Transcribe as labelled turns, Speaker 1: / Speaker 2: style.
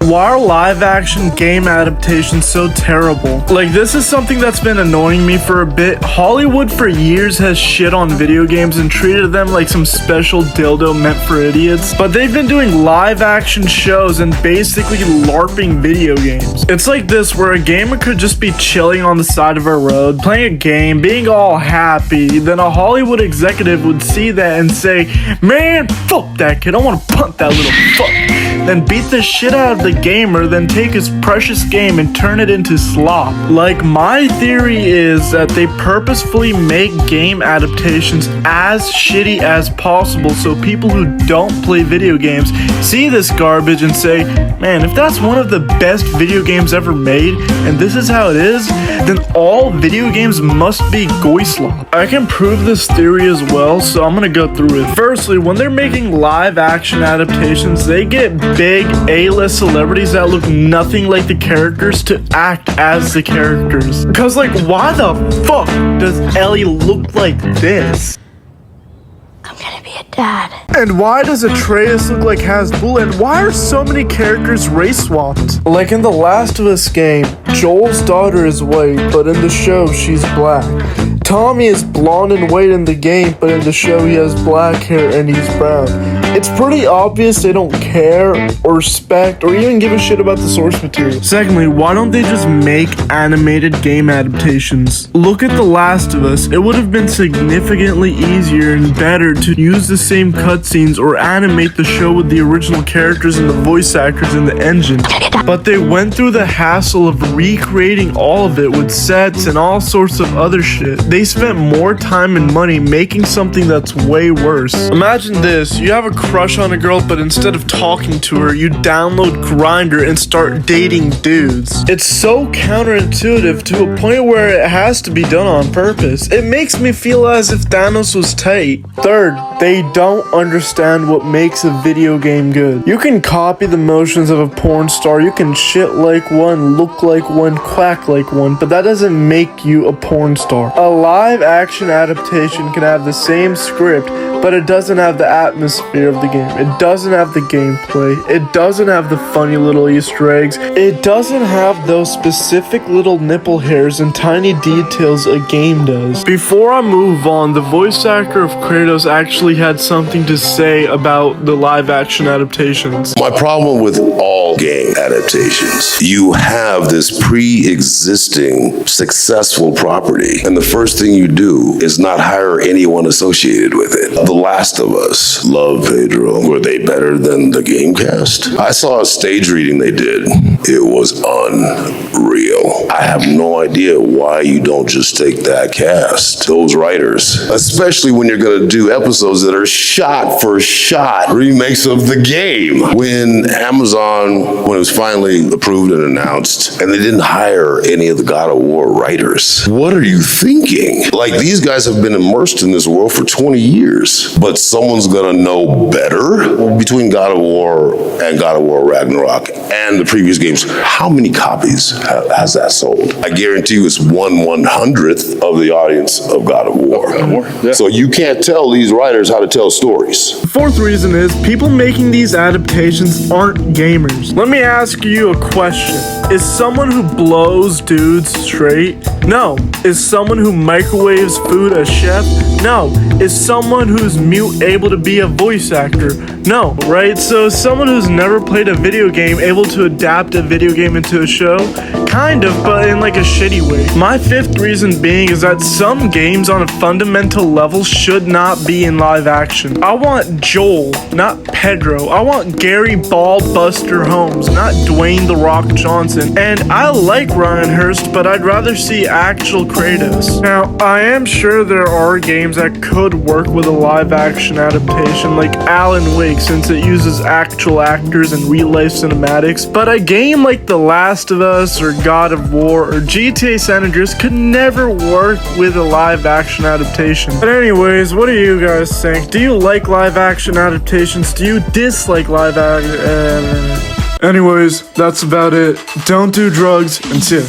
Speaker 1: Why are live action game adaptations so terrible? Like, this is something that's been annoying me for a bit. Hollywood for years has shit on video games and treated them like some special dildo meant for idiots. But they've been doing live action shows and basically LARPing video games. It's like this, where a gamer could just be chilling on the side of a road, playing a game, being all happy. Then a Hollywood executive would see that and say, "Man, fuck that kid, I want to punt that little fuck." Then beat the shit out of the gamer, then take his precious game and turn it into slop. Like, my theory is that they purposefully make game adaptations as shitty as possible so people who don't play video games see this garbage and say, "Man, if that's one of the best video games ever made and this is how it is, then all video games must be goy slop." I can prove this theory as well, so I'm gonna go through it. Firstly, when they're making live action adaptations, they get big A-list celebrities that look nothing like the characters to act as the characters. Because, like, why the fuck does Ellie look like this?
Speaker 2: I'm gonna be a dad.
Speaker 1: And why does Atreus look like Hasbulla? And why are so many characters race swapped? Like in the Last of Us game, Joel's daughter is white, but in the show she's black. Tommy is blonde and white in the game, but in the show he has black hair and he's brown. It's pretty obvious they don't care or respect or even give a shit about the source material. Secondly, why don't they just make animated game adaptations? Look at The Last of Us. It would have been significantly easier and better to use the same cutscenes or animate the show with the original characters and the voice actors in the engine. But they went through the hassle of recreating all of it with sets and all sorts of other shit. They spent more time and money making something that's way worse. Imagine this, you have a crush on a girl, but instead of talking to her, you download Grindr and start dating dudes. It's so counterintuitive to a point where it has to be done on purpose. It makes me feel as if Thanos was tight. Third, they don't understand what makes a video game good. You can copy the motions of a porn star, you can shit like one, look like one, quack like one, but that doesn't make you a porn star. A live action adaptation can have the same script, but it doesn't have the atmosphere of the game. It doesn't have the gameplay. It doesn't have the funny little Easter eggs. It doesn't have those specific little nipple hairs and tiny details a game does. Before I move on, the voice actor of Kratos actually had something to say about the live action adaptations.
Speaker 3: My problem with all game adaptations, you have this pre-existing successful property, and the first thing you do is not hire anyone associated with it. The Last of Us, love Pedro. Were they better than the game cast? I saw a stage reading they did. It was unreal. I have no idea why you don't just take that cast, those writers, especially when you're going to do episodes that are shot for shot remakes of the game. When Amazon, when it was finally approved and announced, and they didn't hire any of the God of War writers. What are you thinking? Like, these guys have been immersed in this world for 20 years, but someone's gonna know better between God of War and God of War Ragnarok and the previous games. How many copies has that sold? I guarantee you it's 1/100th of the audience of God of War. Yeah. So you can't tell these writers how to tell stories.
Speaker 1: The fourth reason is people making these adaptations aren't gamers. Let me ask you a question. Is someone who blows dudes straight? No. Is someone who microwaves food a chef? No. Is someone who's mute able to be a voice actor? No, right? So is someone who's never played a video game able to adapt a video game into a show? Kind of, but in like a shitty way. My fifth reason being is that some games on a fundamental level should not be in live action. I want Joel, not Pedro. I want Gary Ballbuster Holmes, not Dwayne The Rock Johnson. And I like Ryan Hurst, but I'd rather see actual Kratos. Now, I am sure there are games that could work with a live action adaptation, like Alan Wake, since it uses actual actors and real life cinematics, but a game like The Last of Us or God of War or GTA San Andreas could never work with a live action adaptation. But anyways, what do you guys think? Do you like live action adaptations? Do you dislike live action? Anyways, that's about it. Don't do drugs and see ya.